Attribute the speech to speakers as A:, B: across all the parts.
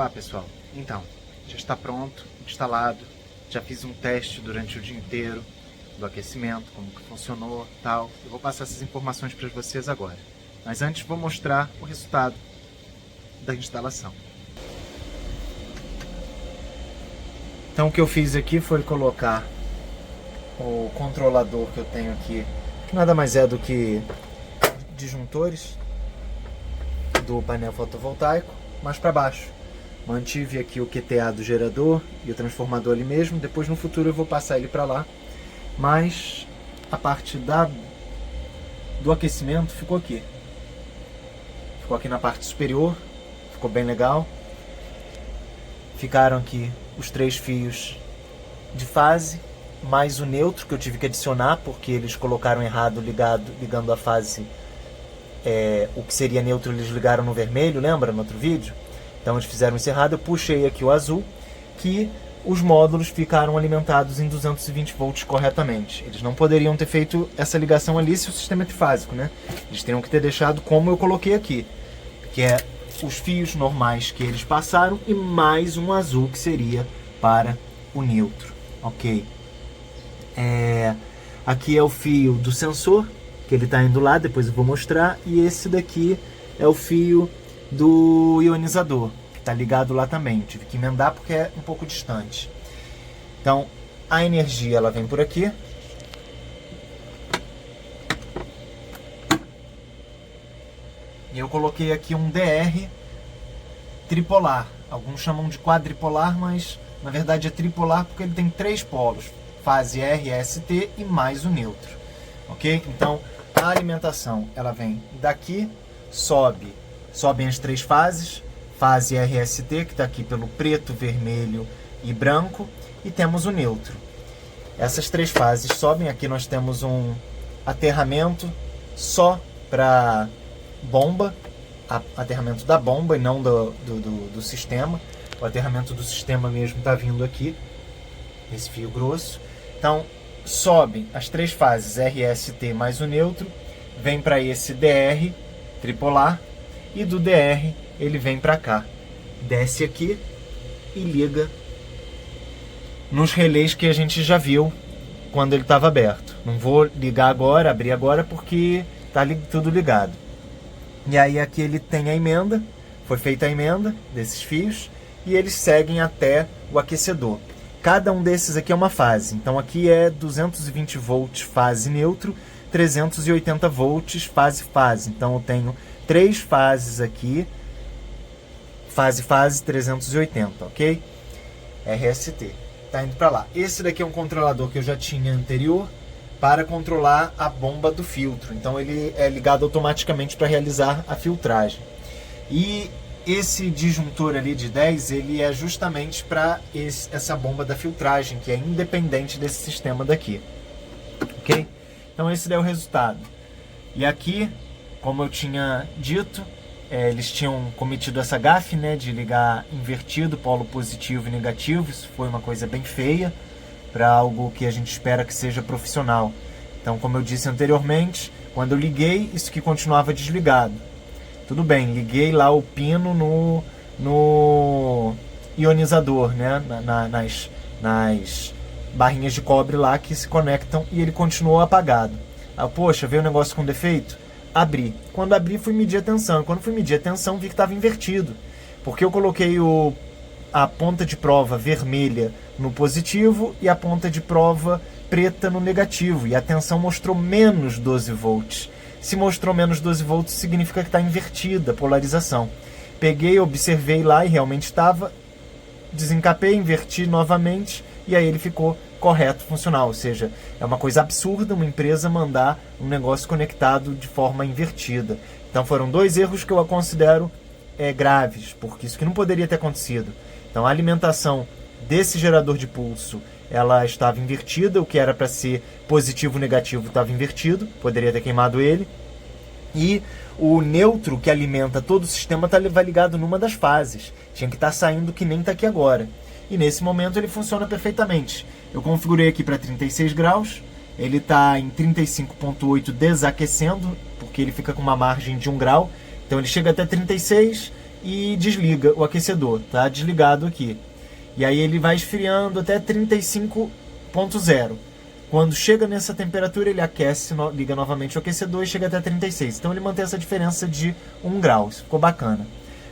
A: Olá pessoal, então, já está pronto, instalado, já fiz um teste durante o dia inteiro do aquecimento, como que funcionou, tal. Eu vou passar essas informações para vocês agora. Mas antes vou mostrar o resultado da instalação. Então o que eu fiz aqui foi colocar o controlador que eu tenho aqui, que nada mais é do que disjuntores do painel fotovoltaico, mais para baixo. Mantive aqui o QTA do gerador e o transformador ali mesmo. Depois no futuro eu vou passar ele para lá. Mas a parte do aquecimento ficou aqui. Ficou aqui na parte superior. Ficou bem legal. Ficaram aqui os 3 fios de fase, mais o neutro que eu tive que adicionar, porque eles colocaram errado ligando a fase. O que seria neutro eles ligaram no vermelho, lembra no outro vídeo? Então eles fizeram isso errado, eu puxei aqui o azul, que os módulos ficaram alimentados em 220 volts corretamente. Eles não poderiam ter feito essa ligação ali se o sistema é trifásico, né? Eles teriam que ter deixado como eu coloquei aqui, que é os fios normais que eles passaram e mais um azul que seria para o neutro, ok? Aqui é o fio do sensor, que ele está indo lá, depois eu vou mostrar, e esse daqui é o fio do ionizador, que está ligado lá também. Eu tive que emendar porque é um pouco distante. Então, a energia ela vem por aqui. E eu coloquei aqui um DR tripolar. Alguns chamam de quadripolar, mas na verdade é tripolar porque ele tem 3 polos. Fase RST e mais o neutro. Ok? Então, a alimentação ela vem daqui, sobem as 3 fases, fase RST, que está aqui pelo preto, vermelho e branco, e temos o neutro. Essas 3 fases sobem, aqui nós temos um aterramento só para bomba, aterramento da bomba e não do sistema. O aterramento do sistema mesmo está vindo aqui, esse fio grosso. Então, sobe as 3 fases RST mais o neutro, vem para esse DR tripolar, e do DR ele vem para cá, desce aqui e liga nos relés que a gente já viu quando ele estava aberto. Não vou ligar agora, abrir agora, porque está tudo ligado. E aí aqui ele tem a emenda, foi feita a emenda desses fios, e eles seguem até o aquecedor. Cada um desses aqui é uma fase, então aqui é 220 volts fase neutro, 380 volts fase. Então eu tenho 3 fases aqui, fase 380, ok? RST, tá indo para lá. Esse daqui é um controlador que eu já tinha anterior para controlar a bomba do filtro. Então ele é ligado automaticamente para realizar a filtragem. E esse disjuntor ali de 10, ele é justamente para essa bomba da filtragem, que é independente desse sistema daqui, ok? Então esse é o resultado. E aqui, como eu tinha dito, eles tinham cometido essa gafe, né, de ligar invertido, polo positivo e negativo. Isso foi uma coisa bem feia para algo que a gente espera que seja profissional. Então, como eu disse anteriormente, quando eu liguei, isso aqui continuava desligado. Tudo bem, liguei lá o pino no ionizador, né, nas barrinhas de cobre lá que se conectam, e ele continuou apagado. Poxa, veio um negócio com defeito? Abri. Quando abri, fui medir a tensão. Quando fui medir a tensão, vi que estava invertido. Porque eu coloquei a ponta de prova vermelha no positivo e a ponta de prova preta no negativo. E a tensão mostrou menos 12 volts. Se mostrou menos 12 volts, significa que está invertida a polarização. Peguei, observei lá e realmente estava. Desencapei, inverti novamente e aí ele ficou correto, funcional. Ou seja, é uma coisa absurda uma empresa mandar um negócio conectado de forma invertida. Então foram 2 erros que eu considero graves, porque isso que não poderia ter acontecido. Então a alimentação desse gerador de pulso, ela estava invertida, o que era para ser positivo ou negativo estava invertido, poderia ter queimado ele. E o neutro que alimenta todo o sistema vai ligado numa das fases. Tinha que estar saindo que nem está aqui agora. E nesse momento ele funciona perfeitamente. Eu configurei aqui para 36 graus, ele está em 35.8 desaquecendo, porque ele fica com uma margem de 1 grau. Então ele chega até 36 e desliga o aquecedor, tá desligado aqui. E aí ele vai esfriando até 35.0. Quando chega nessa temperatura, ele aquece, liga novamente o aquecedor e chega até 36. Então ele mantém essa diferença de 1 grau, isso ficou bacana.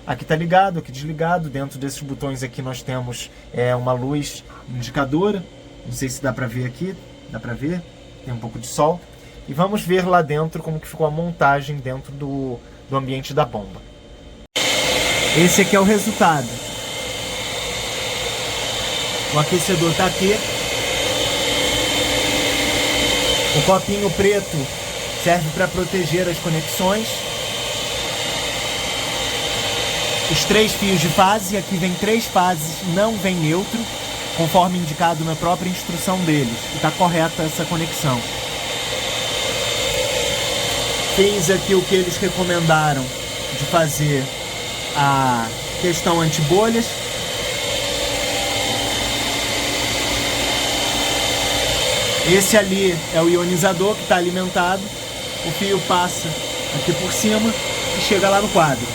A: Aqui está ligado, aqui desligado. Dentro desses botões aqui nós temos uma luz indicadora. Não sei se dá para ver aqui, dá para ver, tem um pouco de sol. E vamos ver lá dentro como que ficou a montagem dentro do ambiente da bomba. Esse aqui é o resultado. O aquecedor está aqui. O copinho preto serve para proteger as conexões. Os 3 fios de fase, aqui vem 3 fases, não vem neutro, conforme indicado na própria instrução deles. E está correta essa conexão. Fiz aqui o que eles recomendaram de fazer a questão anti-bolhas. Esse ali é o ionizador que está alimentado. O fio passa aqui por cima e chega lá no quadro.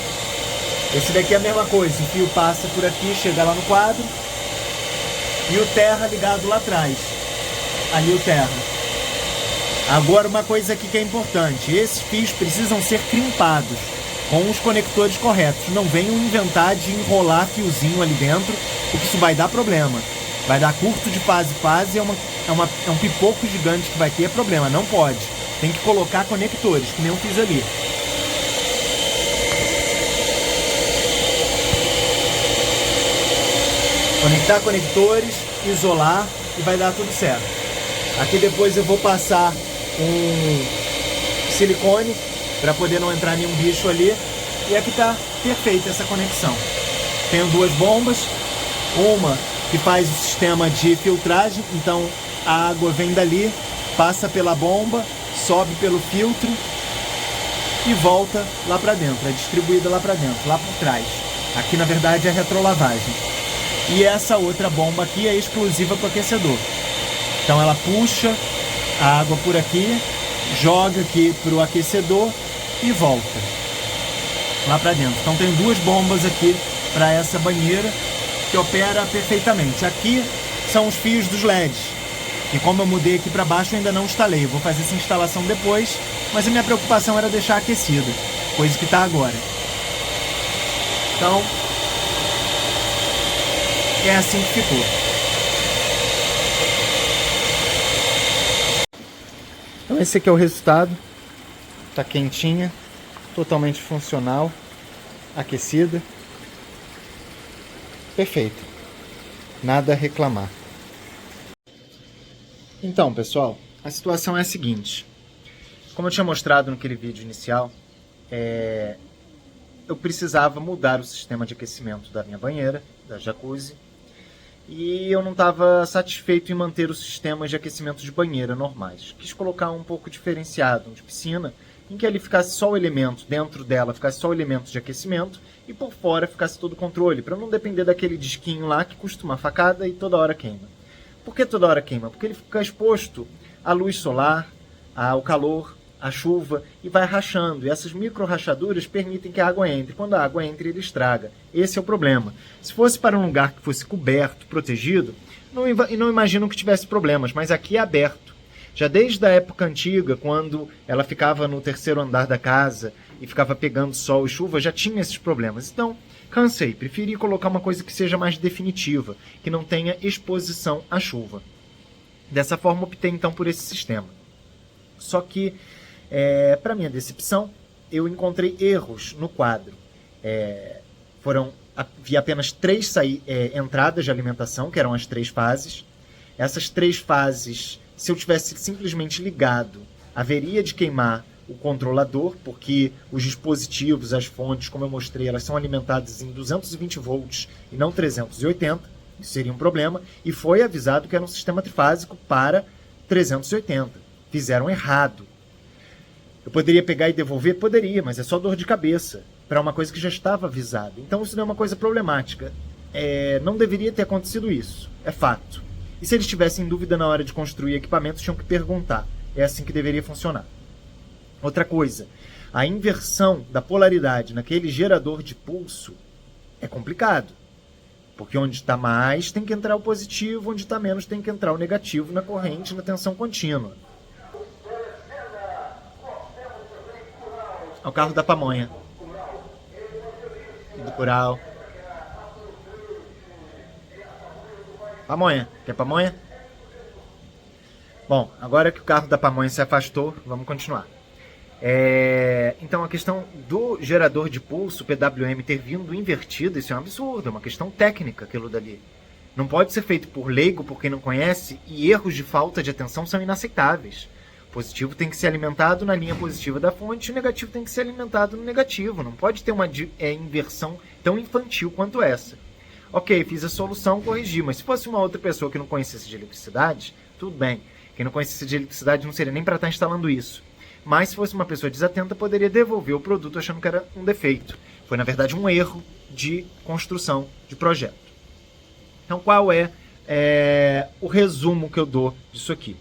A: Esse daqui é a mesma coisa, o fio passa por aqui, chega lá no quadro. E o terra ligado lá atrás. Ali o terra. Agora uma coisa aqui que é importante. Esses fios precisam ser crimpados com os conectores corretos. Não venham inventar de enrolar fiozinho ali dentro, porque isso vai dar problema. Vai dar curto de fase, é um pipoco gigante que vai ter problema. Não pode. Tem que colocar conectores, que nem eu fiz ali. Conectar conectores, isolar e vai dar tudo certo. Aqui depois eu vou passar um silicone para poder não entrar nenhum bicho ali. E aqui está perfeita essa conexão. Tenho 2 bombas, uma que faz o sistema de filtragem, então a água vem dali, passa pela bomba, sobe pelo filtro e volta lá para dentro, é distribuída lá para dentro, lá por trás. Aqui na verdade é retrolavagem. E essa outra bomba aqui é exclusiva para o aquecedor. Então ela puxa a água por aqui, joga aqui para o aquecedor e volta lá para dentro. Então tem 2 bombas aqui para essa banheira que opera perfeitamente. Aqui são os fios dos LEDs. E como eu mudei aqui para baixo, eu ainda não instalei. Eu vou fazer essa instalação depois, mas a minha preocupação era deixar aquecida, coisa que está agora. Então, é assim que ficou. Então esse aqui é o resultado. Está quentinha, totalmente funcional, aquecida. Perfeito. Nada a reclamar. Então, pessoal, a situação é a seguinte. Como eu tinha mostrado naquele vídeo inicial, eu precisava mudar o sistema de aquecimento da minha banheira, da jacuzzi, e eu não estava satisfeito em manter os sistemas de aquecimento de banheira normais. Quis colocar um pouco diferenciado, um de piscina, em que ali ficasse só o elemento, dentro dela ficasse só o elemento de aquecimento e por fora ficasse todo o controle, para não depender daquele disquinho lá que custa uma facada e toda hora queima. Por que toda hora queima? Porque ele fica exposto à luz solar, ao calor, à chuva e vai rachando. E essas micro rachaduras permitem que a água entre. Quando a água entra, ele estraga. Esse é o problema. Se fosse para um lugar que fosse coberto, protegido, não imagino que tivesse problemas, mas aqui é aberto. Já desde a época antiga, quando ela ficava no 3º andar da casa e ficava pegando sol e chuva, já tinha esses problemas. Então, cansei. Preferi colocar uma coisa que seja mais definitiva, que não tenha exposição à chuva. Dessa forma, optei então por esse sistema. Só que, para minha decepção, eu encontrei erros no quadro. Havia apenas 3 entradas de alimentação, que eram as 3 fases. Essas 3 fases, se eu tivesse simplesmente ligado, haveria de queimar o controlador, porque os dispositivos, as fontes, como eu mostrei, elas são alimentadas em 220 volts e não 380, isso seria um problema, e foi avisado que era um sistema trifásico para 380. Fizeram errado. Eu poderia pegar e devolver? Poderia, mas é só dor de cabeça, para uma coisa que já estava avisada. Então isso não é uma coisa problemática. Não deveria ter acontecido isso, é fato. E se eles tivessem dúvida na hora de construir equipamentos, tinham que perguntar. É assim que deveria funcionar. Outra coisa, a inversão da polaridade naquele gerador de pulso É complicado. Porque onde está mais tem que entrar o positivo, onde está menos tem que entrar o negativo na corrente, na tensão contínua. É o carro da pamonha. E do curau. Pamonha. Quer pamonha? Bom, agora que o carro da pamonha se afastou, vamos continuar. Então a questão do gerador de pulso, PWM, ter vindo invertido, isso é um absurdo, é uma questão técnica aquilo dali. Não pode ser feito por leigo, por quem não conhece, e erros de falta de atenção são inaceitáveis. O positivo tem que ser alimentado na linha positiva da fonte, e o negativo tem que ser alimentado no negativo. Não pode ter uma inversão tão infantil quanto essa. Ok, fiz a solução, corrigi, mas se fosse uma outra pessoa que não conhecesse de eletricidade, tudo bem. Quem não conhecesse de eletricidade não seria nem para estar instalando isso. Mas se fosse uma pessoa desatenta, poderia devolver o produto achando que era um defeito. Foi, na verdade, um erro de construção de projeto. Então, qual é o resumo que eu dou disso aqui?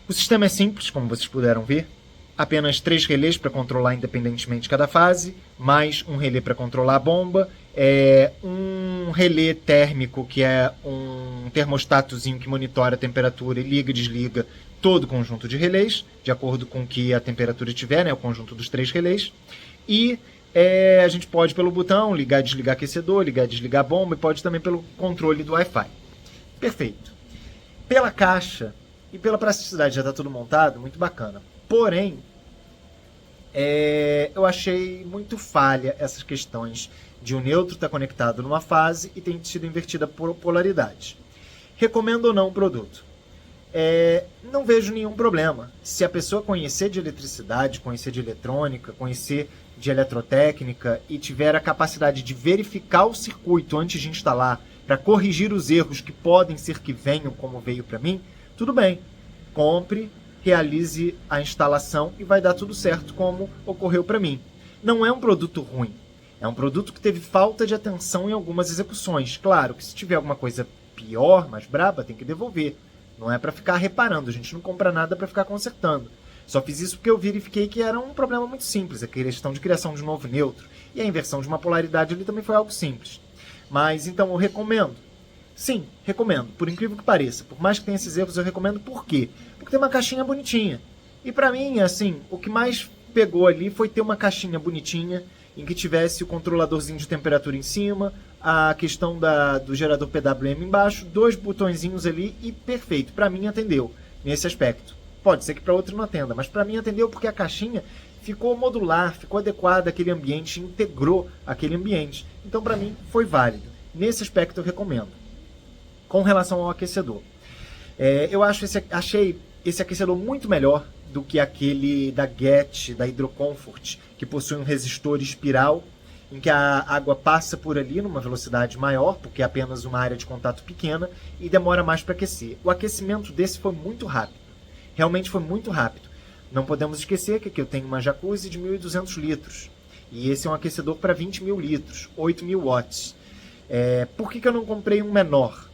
A: O sistema é simples, como vocês puderam ver. Apenas 3 relés para controlar independentemente cada fase, mais um relé para controlar a bomba, um relé térmico, que é um termostatozinho que monitora a temperatura e liga e desliga todo o conjunto de relés, de acordo com que a temperatura tiver, né, o conjunto dos 3 relés. E a gente pode, pelo botão, ligar e desligar aquecedor, ligar e desligar a bomba, e pode também pelo controle do Wi-Fi. Perfeito. Pela caixa e pela praticidade, já está tudo montado, muito bacana. Porém, eu achei muito falha essas questões de o neutro estar conectado numa fase e tem sido invertida por polaridade. Recomendo ou não o produto? Não vejo nenhum problema. Se a pessoa conhecer de eletricidade, conhecer de eletrônica, conhecer de eletrotécnica e tiver a capacidade de verificar o circuito antes de instalar para corrigir os erros que podem ser que venham, como veio para mim, tudo bem. Compre, realize a instalação e vai dar tudo certo, como ocorreu para mim. Não é um produto ruim. É um produto que teve falta de atenção em algumas execuções. Claro que se tiver alguma coisa pior, mais braba, tem que devolver. Não é para ficar reparando, a gente não compra nada para ficar consertando. Só fiz isso porque eu verifiquei que era um problema muito simples, a questão de criação de um novo neutro. E a inversão de uma polaridade ali também foi algo simples. Mas então eu recomendo. Sim, recomendo, por incrível que pareça. Por mais que tenha esses erros, eu recomendo. Por quê? Porque tem uma caixinha bonitinha. E pra mim, assim, o que mais pegou ali foi ter uma caixinha bonitinha, em que tivesse o controladorzinho de temperatura em cima, a questão do gerador PWM embaixo, 2 botõezinhos ali e perfeito. Pra mim atendeu nesse aspecto. Pode ser que para outro não atenda, mas pra mim atendeu porque a caixinha ficou modular, ficou adequada àquele ambiente, integrou aquele ambiente. Então pra mim foi válido. Nesse aspecto eu recomendo. Com relação ao aquecedor, eu achei esse aquecedor muito melhor do que aquele da GET, da Hydrocomfort, que possui um resistor espiral, em que a água passa por ali numa velocidade maior, porque é apenas uma área de contato pequena, e demora mais para aquecer. O aquecimento desse foi muito rápido. Realmente foi muito rápido. Não podemos esquecer que aqui eu tenho uma jacuzzi de 1.200 litros. E esse é um aquecedor para 20.000 litros, 8.000 watts. Por que eu não comprei um menor?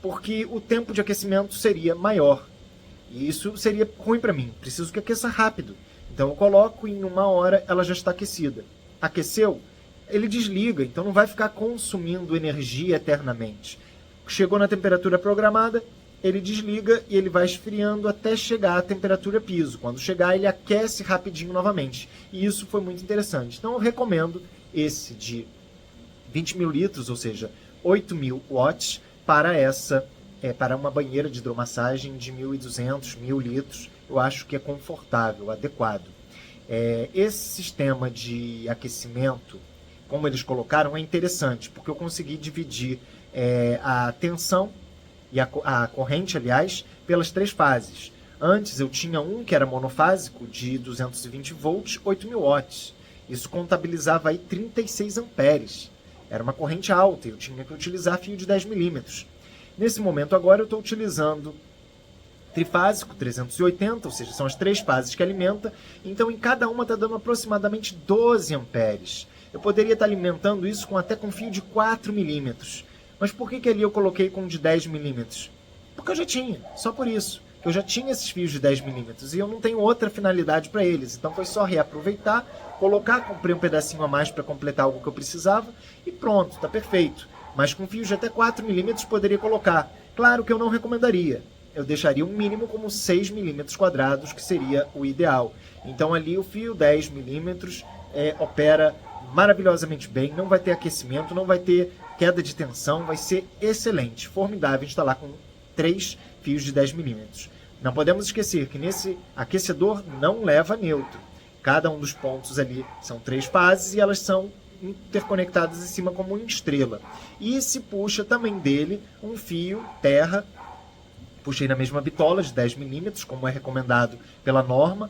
A: Porque o tempo de aquecimento seria maior. E isso seria ruim para mim. Preciso que aqueça rápido. Então eu coloco e em 1 hora ela já está aquecida. Aqueceu, ele desliga, então não vai ficar consumindo energia eternamente. Chegou na temperatura programada, ele desliga e ele vai esfriando até chegar à temperatura piso. Quando chegar, ele aquece rapidinho novamente. E isso foi muito interessante. Então eu recomendo esse de 20.000 litros, ou seja, 8.000 watts, para uma banheira de hidromassagem de 1.200, 1.000 litros. Eu acho que é confortável, adequado. Esse sistema de aquecimento, como eles colocaram, é interessante, porque eu consegui dividir a tensão e a corrente, aliás, pelas 3 fases. Antes eu tinha um que era monofásico, de 220 volts, 8.000 watts. Isso contabilizava aí 36 amperes. Era uma corrente alta e eu tinha que utilizar fio de 10 milímetros. Nesse momento agora eu estou utilizando trifásico, 380, ou seja, são as 3 fases que alimenta. Então em cada uma está dando aproximadamente 12 amperes. Eu poderia estar alimentando isso até com fio de 4 milímetros. Mas por que ali eu coloquei com de 10 milímetros? Porque eu já tinha, só por isso. Eu já tinha esses fios de 10 milímetros e eu não tenho outra finalidade para eles. Então foi só reaproveitar colocar, comprei um pedacinho a mais para completar algo que eu precisava e pronto, está perfeito. Mas com fios de até 4 milímetros poderia colocar. Claro que eu não recomendaria. Eu deixaria um mínimo como 6 milímetros quadrados, que seria o ideal. Então ali o fio 10 milímetros opera maravilhosamente bem, não vai ter aquecimento, não vai ter queda de tensão, vai ser excelente, formidável instalar com 3 fios de 10 milímetros. Não podemos esquecer que nesse aquecedor não leva neutro. Cada um dos pontos ali são 3 fases e elas são interconectadas em cima como uma estrela. E se puxa também dele um fio terra, puxei na mesma bitola de 10 milímetros, como é recomendado pela norma,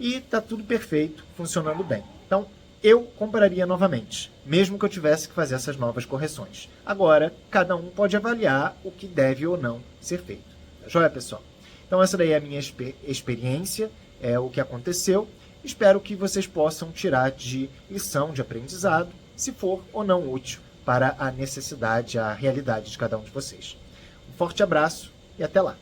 A: e está tudo perfeito, funcionando bem. Então, eu compraria novamente, mesmo que eu tivesse que fazer essas novas correções. Agora, cada um pode avaliar o que deve ou não ser feito. Tá joia, pessoal? Então, essa daí é a minha experiência, é o que aconteceu. Espero que vocês possam tirar de lição, de aprendizado, se for ou não útil para a necessidade, a realidade de cada um de vocês. Um forte abraço e até lá!